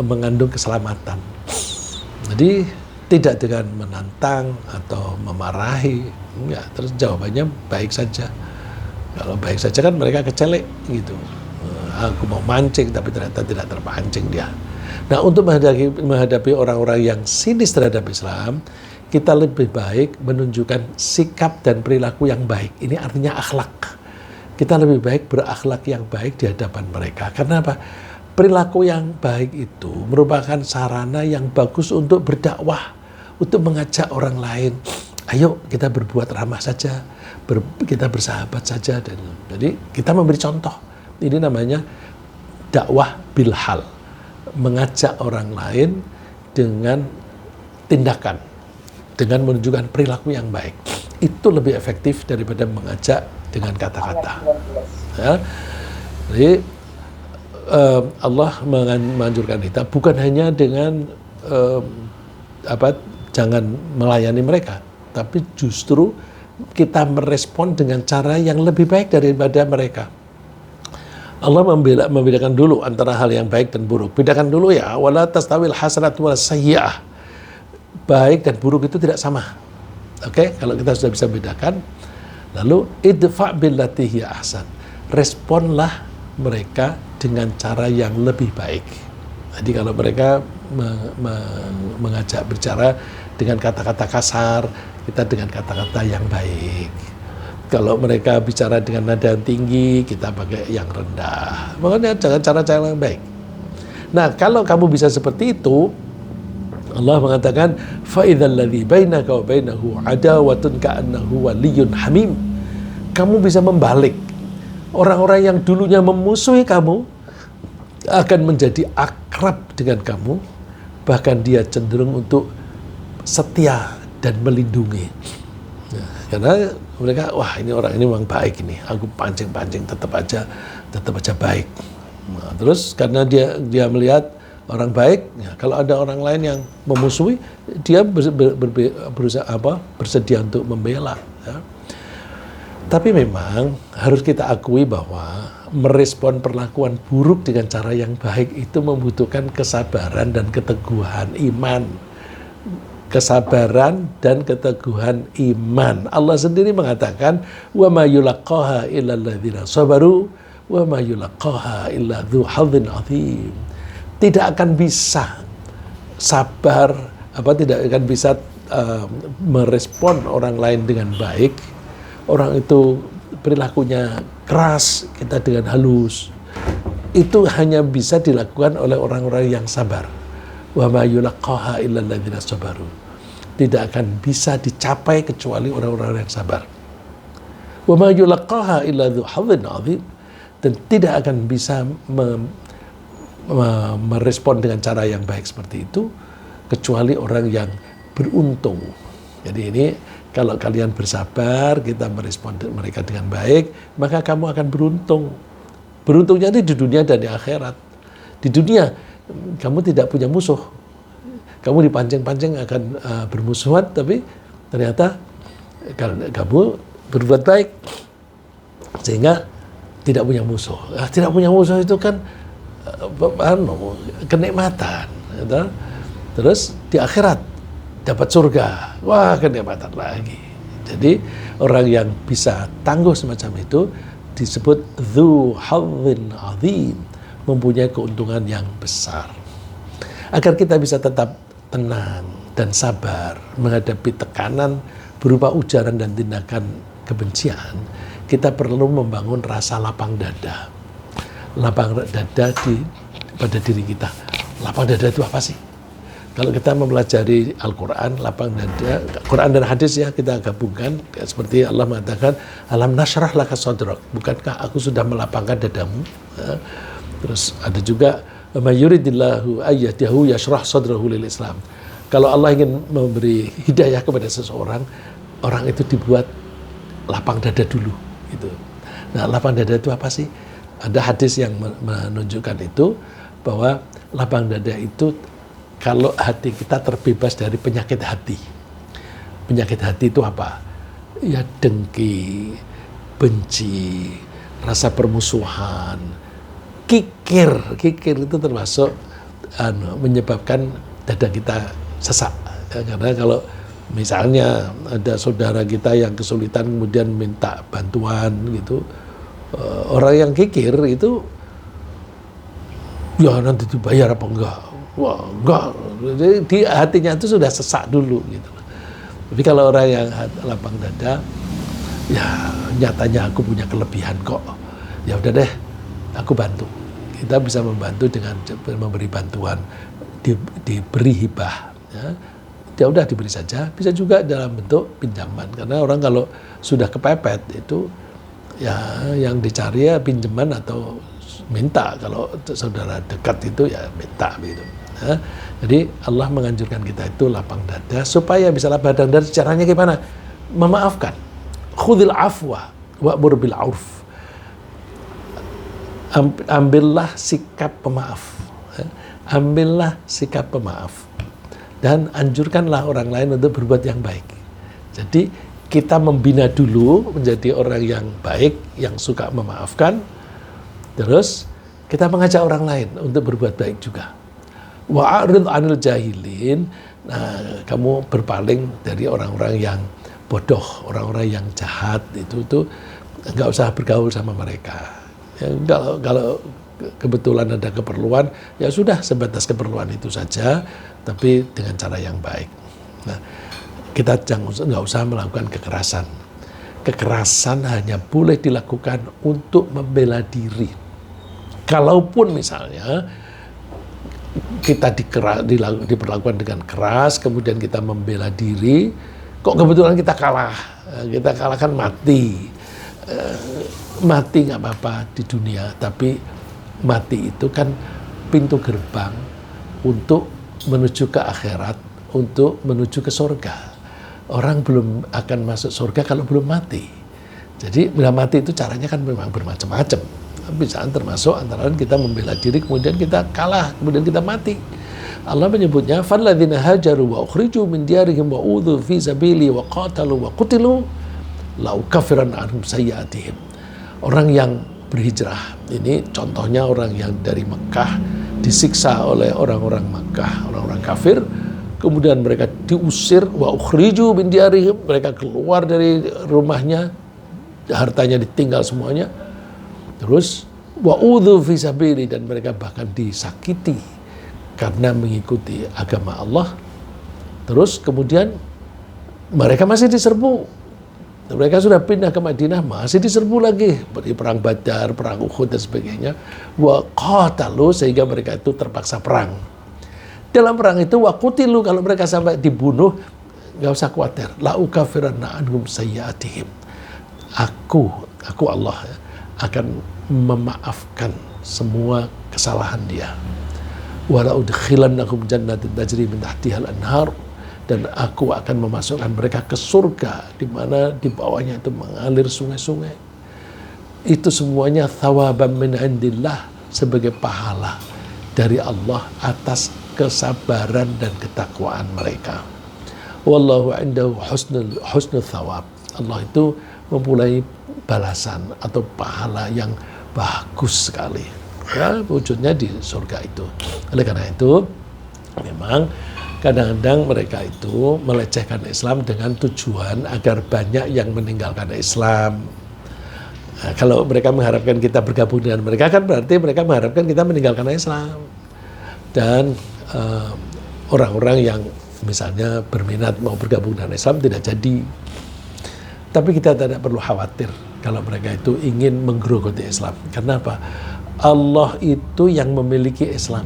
mengandung keselamatan. Jadi tidak dengan menantang atau memarahi, enggak. Terus jawabannya baik saja. Kalau baik saja kan mereka kecelek gitu. Aku mau mancing tapi ternyata tidak terpancing dia. Nah, untuk menghadapi orang-orang yang sinis terhadap Islam, kita lebih baik menunjukkan sikap dan perilaku yang baik. Ini artinya akhlak. Kita lebih baik berakhlak yang baik di hadapan mereka. Karena apa? Perilaku yang baik itu merupakan sarana yang bagus untuk berdakwah, untuk mengajak orang lain. Ayo kita berbuat ramah saja, kita bersahabat saja. Jadi kita memberi contoh. Ini namanya dakwah bilhal, mengajak orang lain dengan tindakan, dengan menunjukkan perilaku yang baik. Itu lebih efektif daripada mengajak dengan kata-kata. Ya. Jadi Allah menganjurkan kita bukan hanya dengan jangan melayani mereka, tapi justru kita merespon dengan cara yang lebih baik daripada mereka. Allah membedakan dulu antara hal yang baik dan buruk. Bedakan dulu ya, wala tastawil hasanatu was sayyi'ah. Baik dan buruk itu tidak sama. Oke, kalau kita sudah bisa bedakan, lalu idfa' billati hiya ahsan. Responlah mereka dengan cara yang lebih baik. Jadi kalau mereka mengajak bicara dengan kata-kata kasar, kita dengan kata-kata yang baik. Kalau mereka bicara dengan nada yang tinggi, kita pakai yang rendah. Makanya jangan cara-cara yang baik. Nah, kalau kamu bisa seperti itu, Allah mengatakan, فَإِذَا الَّذِي بَيْنَكَ وَبَيْنَهُ عَدَاوَةٌ كَأَنَّهُ وَلِيٌّ حَمِيمٌ. Kamu bisa membalik. Orang-orang yang dulunya memusuhi kamu akan menjadi akrab dengan kamu, bahkan dia cenderung untuk setia dan melindungi. Nah, karena mereka, wah ini orang ini memang baik ini, aku pancing-pancing tetap aja baik. Nah, terus karena dia melihat orang baik, ya, kalau ada orang lain yang memusuhi, dia bersedia untuk membela. Ya. Tapi memang harus kita akui bahwa merespon perlakuan buruk dengan cara yang baik itu membutuhkan kesabaran dan keteguhan iman. Kesabaran dan keteguhan iman. Allah sendiri mengatakan, wa ma yulaqqaha illa alladzina sabaru wa ma yulaqqaha illa dzu hadzin adzim. Tidak akan bisa sabar, tidak akan bisa merespon orang lain dengan baik. Orang itu perilakunya keras, kita dengan halus. Itu hanya bisa dilakukan oleh orang-orang yang sabar. Wa ma yulaqqaha illa alladzina sabaru. Tidak akan bisa dicapai kecuali orang-orang yang sabar. Wa ma yulaqqaha illa dzu hadzin adzim. Dan tidak akan bisa merespon dengan cara yang baik seperti itu kecuali orang yang beruntung. Jadi ini kalau kalian bersabar, kita merespon mereka dengan baik, maka kamu akan beruntung. Beruntungnya ini di dunia dan di akhirat. Di dunia kamu tidak punya musuh. Kamu dipancing-pancing akan bermusuhan, tapi Ternyata karena kamu berbuat baik sehingga tidak punya musuh. Tidak punya musuh itu kan kenikmatan. Gitu. Terus di akhirat dapat surga. Wah, kenikmatan lagi. Jadi orang yang bisa tangguh semacam itu disebut dzu hadzin azim, mempunyai keuntungan yang besar. Agar kita bisa tetap tenang dan sabar menghadapi tekanan berupa ujaran dan tindakan kebencian, kita perlu membangun rasa lapang dada. Lapang dada pada diri kita. Lapang dada itu apa sih? Kalau kita mempelajari Al-Quran, lapang dada, Quran dan hadis ya kita gabungkan, seperti Allah mengatakan, alam nashrah laka sadrak, bukankah aku sudah melapangkan dadamu? Terus ada juga, may yuridillahu ayyahdihi yashrah sadrahu lil Islam. Kalau Allah ingin memberi hidayah kepada seseorang, orang itu dibuat lapang dada dulu. Gitu. Nah, lapang dada itu apa sih? Ada hadis yang menunjukkan itu, bahwa lapang dada itu kalau hati kita terbebas dari penyakit hati. Penyakit hati itu apa? Ya dengki, benci, rasa permusuhan, kikir. Kikir itu termasuk menyebabkan dada kita sesak. Karena kalau misalnya ada saudara kita yang kesulitan kemudian minta bantuan gitu, orang yang kikir itu ya nanti dibayar apa enggak? Wah, enggak. Jadi di hatinya itu sudah sesak dulu gitu. Tapi kalau orang yang lapang dada, ya nyatanya aku punya kelebihan kok. Ya udah deh, aku bantu. Kita bisa membantu dengan memberi bantuan, diberi hibah. Ya udah diberi saja. Bisa juga dalam bentuk pinjaman. Karena orang kalau sudah kepepet itu, ya yang dicari ya pinjaman atau minta. Kalau saudara dekat itu ya minta gitu. Ya, jadi Allah menganjurkan kita itu lapang dada supaya bisa lapang dada. Caranya gimana? Memaafkan. Khudil afwa wa'mur bil 'urf. Ambillah sikap pemaaf. Ambillah sikap pemaaf. Dan anjurkanlah orang lain untuk berbuat yang baik. Jadi kita membina dulu menjadi orang yang baik, yang suka memaafkan. Terus kita mengajak orang lain untuk berbuat baik juga. Wa'arid 'anil jahilin. Nah, kamu berpaling dari orang-orang yang bodoh, orang-orang yang jahat, itu nggak usah bergaul sama mereka. Ya, kalau kebetulan ada keperluan, ya sudah sebatas keperluan itu saja, tapi dengan cara yang baik. Nah, kita nggak usah melakukan kekerasan. Kekerasan hanya boleh dilakukan untuk membela diri. Kalaupun misalnya kita diperlakukan dengan keras, kemudian kita membela diri, kok kebetulan kita kalahkan mati. Mati nggak apa-apa di dunia, tapi mati itu kan pintu gerbang untuk menuju ke akhirat, untuk menuju ke surga. Orang belum akan masuk surga kalau belum mati. Jadi bila mati itu caranya kan memang bermacam-macam. Bisa termasuk antara lain kita membela diri, kemudian kita kalah, kemudian kita mati. Allah menyebutnya, "Falladzina hajaru wa ukhriju min diyarihim wa udzu fi sabili wa qatalu wa qutilu la ukaffiranna anhum sayyi'atihim." Orang yang berhijrah, ini contohnya orang yang dari Mekah disiksa oleh orang-orang Mekah, orang-orang kafir, kemudian mereka diusir, wa ukhriju min diyarihim, mereka keluar dari rumahnya, hartanya ditinggal semuanya. Terus wa'udhu fi sabili, dan mereka bahkan disakiti karena mengikuti agama Allah. Terus kemudian mereka masih diserbu. Mereka sudah pindah ke Madinah, masih diserbu lagi seperti perang Badar, perang Uhud dan sebagainya. Wa qatalu, sehingga mereka itu terpaksa perang. Dalam perang itu wa qutilu, kalau mereka sampai dibunuh, nggak usah khawatir. La ukaffiranna anhum sayyi'atihim. Aku Allah ya, akan memaafkan semua kesalahan dia. Wala udkhilannahum jannatin tajri min tahtihal anhar, dan aku akan memasukkan mereka ke surga di mana di bawahnya itu mengalir sungai-sungai. Itu semuanya thawaban min indillah, sebagai pahala dari Allah atas kesabaran dan ketakwaan mereka. Wallahu indahu husnul thawab. Allah itu mempunyai balasan atau pahala yang bagus sekali. Ya, wujudnya di surga itu. Oleh karena itu, memang kadang-kadang mereka itu melecehkan Islam dengan tujuan agar banyak yang meninggalkan Islam. Nah, kalau mereka mengharapkan kita bergabung dengan mereka, kan berarti mereka mengharapkan kita meninggalkan Islam. Dan orang-orang yang misalnya berminat mau bergabung dengan Islam tidak jadi. Tapi kita tidak perlu khawatir kalau mereka itu ingin menggerogoti Islam. Karena apa? Allah itu yang memiliki Islam.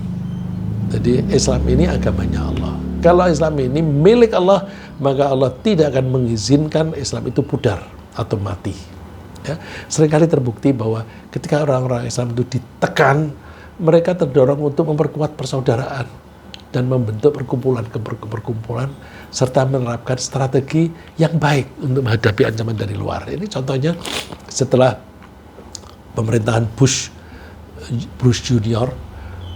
Jadi Islam ini agamanya Allah. Kalau Islam ini milik Allah, maka Allah tidak akan mengizinkan Islam itu pudar atau mati. Ya. Seringkali terbukti bahwa ketika orang-orang Islam itu ditekan, mereka terdorong untuk memperkuat persaudaraan dan membentuk perkumpulan serta menerapkan strategi yang baik untuk menghadapi ancaman dari luar. Ini contohnya setelah pemerintahan Bush Junior,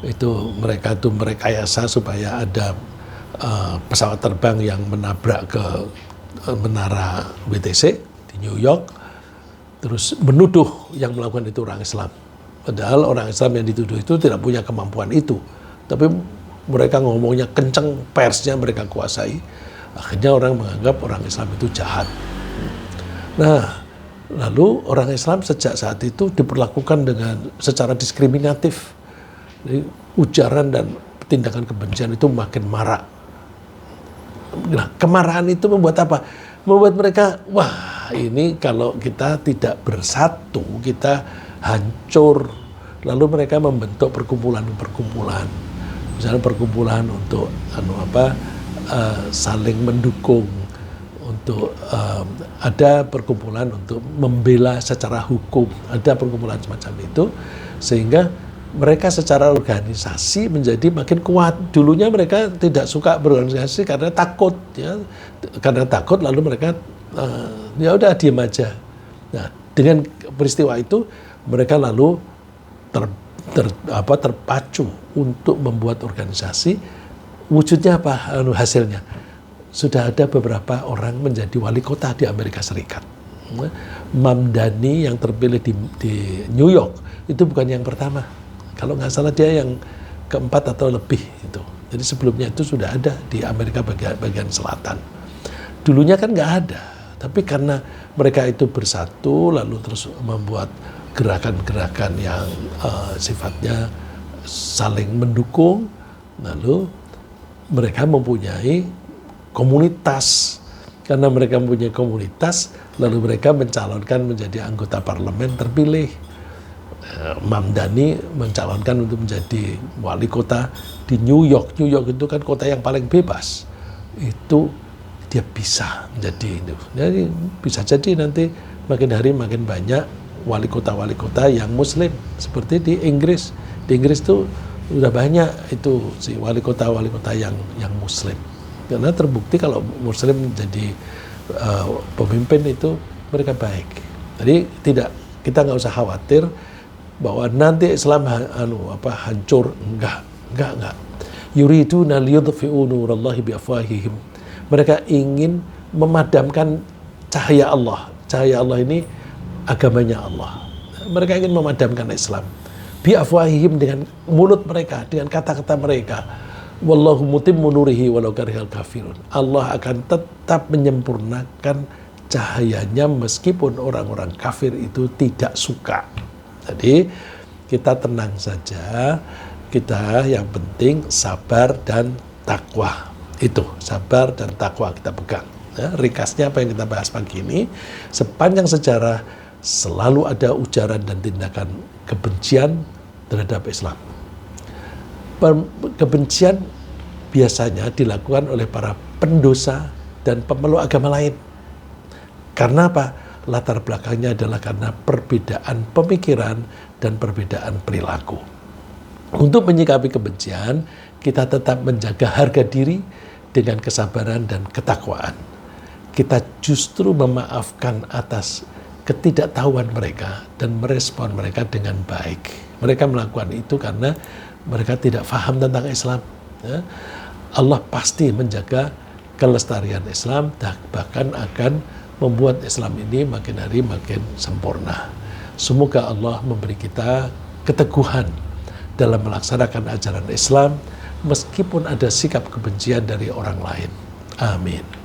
itu mereka itu merekayasa supaya ada pesawat terbang yang menabrak ke menara WTC di New York, terus menuduh yang melakukan itu orang Islam. Padahal orang Islam yang dituduh itu tidak punya kemampuan itu, tapi mereka ngomongnya kenceng, persnya mereka kuasai. Akhirnya orang menganggap orang Islam itu jahat. Nah, lalu orang Islam sejak saat itu diperlakukan dengan secara diskriminatif. Jadi, ujaran dan tindakan kebencian itu makin marak. Nah, kemarahan itu membuat apa? Membuat mereka, wah ini kalau kita tidak bersatu, kita hancur. Lalu mereka membentuk perkumpulan-perkumpulan. Misalnya perkumpulan untuk saling mendukung, untuk ada perkumpulan untuk membela secara hukum, ada perkumpulan semacam itu, sehingga mereka secara organisasi menjadi makin kuat. Dulunya mereka tidak suka berorganisasi karena takut, ya, karena takut lalu mereka ya udah diam aja. Nah, dengan peristiwa itu mereka lalu terpacu untuk membuat organisasi. Wujudnya apa? Hasilnya sudah ada beberapa orang menjadi wali kota di Amerika Serikat. Mamdani yang terpilih di New York itu bukan yang pertama. Kalau nggak salah dia yang keempat atau lebih itu. Jadi sebelumnya itu sudah ada di Amerika bagian selatan. Dulunya kan nggak ada, tapi karena mereka itu bersatu lalu terus membuat gerakan-gerakan yang sifatnya saling mendukung, lalu mereka mempunyai komunitas. Karena mereka mempunyai komunitas, lalu mereka mencalonkan menjadi anggota parlemen terpilih. Mamdani mencalonkan untuk menjadi wali kota di New York. New York itu kan kota yang paling bebas. Itu dia bisa menjadi itu. Jadi bisa jadi nanti makin hari makin banyak wali kota yang Muslim. Seperti di Inggris. Di Inggris itu sudah banyak itu si wali kota yang Muslim. Karena terbukti kalau Muslim jadi pemimpin itu mereka baik. Jadi kita nggak usah khawatir bahwa nanti Islam hancur. Enggak. Yuriduna liyudfi'u nurallahi biafwahihim. Mereka ingin memadamkan cahaya Allah. Cahaya Allah ini agamanya Allah. Mereka ingin memadamkan Islam. Biafwahihim, dengan mulut mereka, dengan kata-kata mereka. Wallahu mutimmu nurihi walau karihal kafirun. Allah akan tetap menyempurnakan cahayanya meskipun orang-orang kafir itu tidak suka. Jadi kita tenang saja, kita yang penting sabar dan takwa. Itu sabar dan takwa kita pegang. Ya, ringkasnya apa yang kita bahas pagi ini, sepanjang sejarah selalu ada ujaran dan tindakan kebencian terhadap Islam. Kebencian biasanya dilakukan oleh para pendosa dan pemeluk agama lain. Karena apa? Latar belakangnya adalah karena perbedaan pemikiran dan perbedaan perilaku. Untuk menyikapi kebencian, kita tetap menjaga harga diri dengan kesabaran dan ketakwaan. Kita justru memaafkan atas ketidaktahuan mereka dan merespon mereka dengan baik. Mereka melakukan itu karena mereka tidak paham tentang Islam. Ya. Allah pasti menjaga kelestarian Islam, bahkan akan membuat Islam ini makin hari makin sempurna. Semoga Allah memberi kita keteguhan dalam melaksanakan ajaran Islam, meskipun ada sikap kebencian dari orang lain. Amin.